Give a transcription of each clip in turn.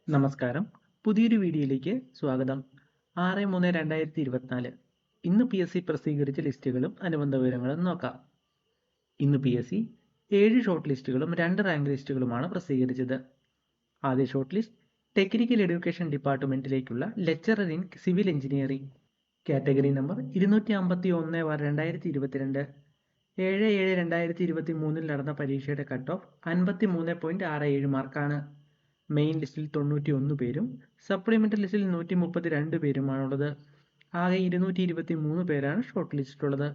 നമസ്കാരം. പുതിയൊരു വീഡിയോയിലേക്ക് സ്വാഗതം. 6/3/2024 ഇന്ന് PSC പ്രസിദ്ധീകരിച്ച ലിസ്റ്റുകളും അനുബന്ധ വിവരങ്ങളും നോക്കാം. ഇന്ന് PSC 7 ഷോർട്ട് ലിസ്റ്റുകളും 2 റാങ്ക് ലിസ്റ്റുകളുമാണ് പ്രസിദ്ധീകരിച്ചത്. ആദ്യ ഷോർട്ട് ലിസ്റ്റ് ടെക്നിക്കൽ എഡ്യൂക്കേഷൻ ഡിപ്പാർട്ട്മെന്റിലേക്കുള്ള lecturer in civil engineering. Category number 251/2022. 7/7/2023 നടന്ന പരീക്ഷയുടെ കട്ട് ഓഫ് 53.67 മാർക്കാണ്. മെയിൻ ലിസ്റ്റിൽ 91 പേരും സപ്ലിമെൻ്ററി ലിസ്റ്റിൽ 132 പേരുമാണുള്ളത്. ആകെ 223 പേരാണ് ഷോർട്ട് ലിസ്റ്റിലുള്ളത്.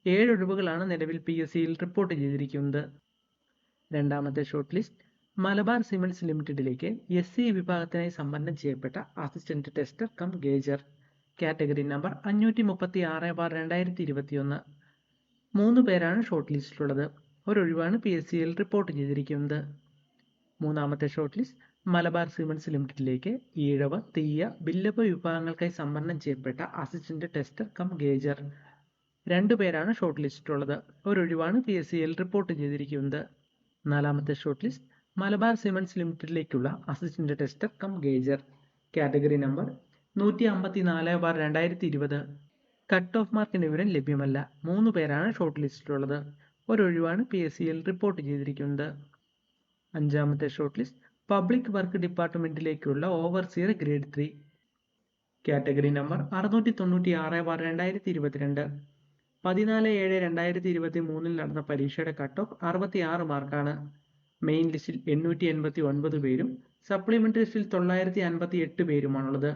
7 ഒഴിവുകളാണ് നിലവിൽ PSCയിൽ റിപ്പോർട്ട് ചെയ്തിരിക്കുന്നത്. രണ്ടാമത്തെ ഷോർട്ട് ലിസ്റ്റ് മലബാർ സിമൻറ്റ്സ് ലിമിറ്റഡിലേക്ക് SC വിഭാഗത്തിനായി സംവരണം ചെയ്യപ്പെട്ട assistant tester cum gauger. Category number 536/2021. 3 പേരാണ് ഷോർട്ട് ലിസ്റ്റിലുള്ളത്. ഒരൊഴിവാണ് PSCയിൽ റിപ്പോർട്ട് ചെയ്തിരിക്കുന്നത്. മൂന്നാമത്തെ ഷോർട്ട് ലിസ്റ്റ് മലബാർ സിമൻറ്റ്സ് ലിമിറ്റഡിലേക്ക് ഈഴവ, തീയ, ബില്ലപ്പ് വിഭാഗങ്ങൾക്കായി സംവരണം ചെയ്യപ്പെട്ട അസിസ്റ്റന്റ് ടെസ്റ്റർ കം ഗേജർ. 2 പേരാണ് ഷോർട്ട് ലിസ്റ്റിലുള്ളത്. ഒരൊഴിവാണ് PSCയിൽ റിപ്പോർട്ട് ചെയ്തിരിക്കുന്നത്. നാലാമത്തെ ഷോർട്ട് ലിസ്റ്റ് മലബാർ സിമൻറ്റ്സ് ലിമിറ്റഡിലേക്കുള്ള assistant tester cum gauger. Category number 154/2020. Cut off മാർക്കിന് വിവരം ലഭ്യമല്ല. 3 പേരാണ് ഷോർട്ട് ലിസ്റ്റിലുള്ളത്. ഒരൊഴിവാണ് PSCയിൽ റിപ്പോർട്ട് ചെയ്തിരിക്കുന്നത്. അഞ്ചാമത്തെ ഷോർട്ട് ലിസ്റ്റ് പബ്ലിക് വർക്ക് ഡിപ്പാർട്ട്മെന്റിലേക്കുള്ള ഓവർസിയർ ഗ്രേഡ് 3. Category number 696/2022. 14/7/2023 നടന്ന പരീക്ഷയുടെ കട്ട് ഓഫ് 66 മാർക്കാണ്. മെയിൻ ലിസ്റ്റിൽ 889 പേരും സപ്ലിമെന്ററി ലിസ്റ്റിൽ 958 പേരുമാണുള്ളത്.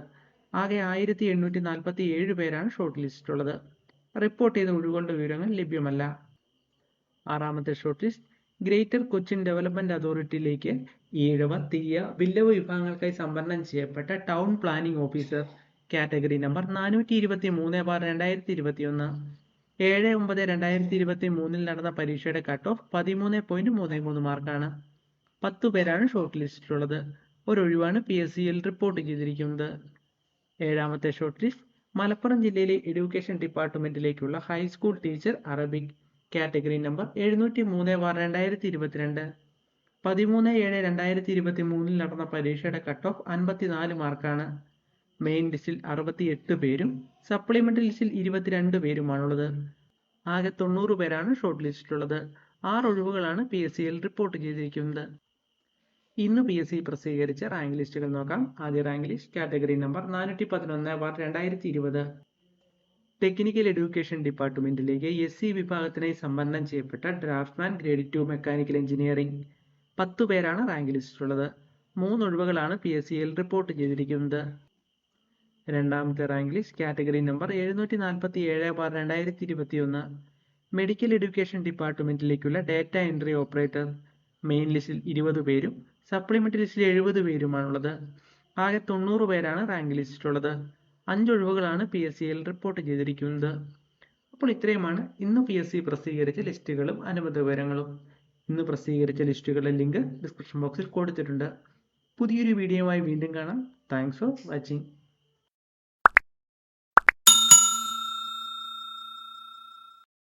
ആകെ 1847 പേരാണ് ഷോർട്ട് ലിസ്റ്റിലുള്ളത്. റിപ്പോർട്ട് ചെയ്ത ഒഴിവുകളുടെ വിവരങ്ങൾ ലഭ്യമല്ല. ആറാമത്തെ short list greater Cochin development അതോറിറ്റിയിലേക്ക് ഈഴവ, തീയ, ബില്ലവ് വിഭാഗങ്ങൾക്കായി സംവരണം ചെയ്യപ്പെട്ട town planning officer. Category number 423/2021. 7/9/2023 നടന്ന പരീക്ഷയുടെ കട്ട് ഓഫ് 13.33 മാർക്കാണ്. 10 പേരാണ് ഷോർട്ട് ലിസ്റ്റിലുള്ളത്. ഒരൊഴിവാണ് PSCയിൽ റിപ്പോർട്ട് ചെയ്തിരിക്കുന്നത്. ഏഴാമത്തെ ഷോർട്ട് ലിസ്റ്റ് മലപ്പുറം ജില്ലയിലെ എഡ്യൂക്കേഷൻ ഡിപ്പാർട്ട്മെന്റിലേക്കുള്ള high school teacher Arabic. Category number 703/2022. 13/7/2023 നടന്ന പരീക്ഷയുടെ കട്ട് ഓഫ് 54 മാർക്കാണ്. മെയിൻ ലിസ്റ്റിൽ 68 പേരും സപ്ലിമെന്ററി ലിസ്റ്റിൽ 22 പേരുമാണുള്ളത്. ആകെ 90 പേരാണ് ഷോർട്ട് ലിസ്റ്റിലുള്ളത്. 6 ഒഴിവുകളാണ് PSCയിൽ റിപ്പോർട്ട് ചെയ്തിരിക്കുന്നത്. ഇന്ന് PSC പ്രസിദ്ധീകരിച്ച റാങ്ക് ലിസ്റ്റുകൾ നോക്കാം. ആദ്യ rank list category number 411/2020. Technical education ഡിപ്പാർട്ട്മെന്റിലേക്ക് SC വിഭാഗത്തിനായി സംവരണം ചെയ്യപ്പെട്ട ഡ്രാഫ്റ്റ്മാൻ ഗ്രേഡ് 2 മെക്കാനിക്കൽ എഞ്ചിനീയറിംഗ്. 10 പേരാണ് റാങ്ക് ലിസ്റ്റിലുള്ളത്. 3 ഒഴിവുകളാണ് PSCയിൽ റിപ്പോർട്ട് ചെയ്തിരിക്കുന്നത്. രണ്ടാമത്തെ rank list category number 747/2021. Medical education ഡിപ്പാർട്ട്മെന്റിലേക്കുള്ള ഡാറ്റ എൻട്രി ഓപ്പറേറ്റർ. മെയിൻ ലിസ്റ്റിൽ 20 പേരും സപ്ലിമെന്ററി ലിസ്റ്റിൽ 70 പേരുമാണുള്ളത്. ആകെ 90 പേരാണ് റാങ്ക് ലിസ്റ്റിലുള്ളത്. 5 ഒഴിവുകളാണ് PSCയിൽ റിപ്പോർട്ട് ചെയ്തിരിക്കുന്നത്. അപ്പോൾ ഇത്രയുമാണ് ഇന്ന് PSC പ്രസിദ്ധീകരിച്ച ലിസ്റ്റുകളും അനുബന്ധ വിവരങ്ങളും. ഇന്ന് പ്രസിദ്ധീകരിച്ച ലിസ്റ്റുകളുടെ ലിങ്ക് ഡിസ്ക്രിപ്ഷൻ ബോക്സിൽ കൊടുത്തിട്ടുണ്ട്. പുതിയൊരു വീഡിയോയുമായി വീണ്ടും കാണാം. Thanks for watching.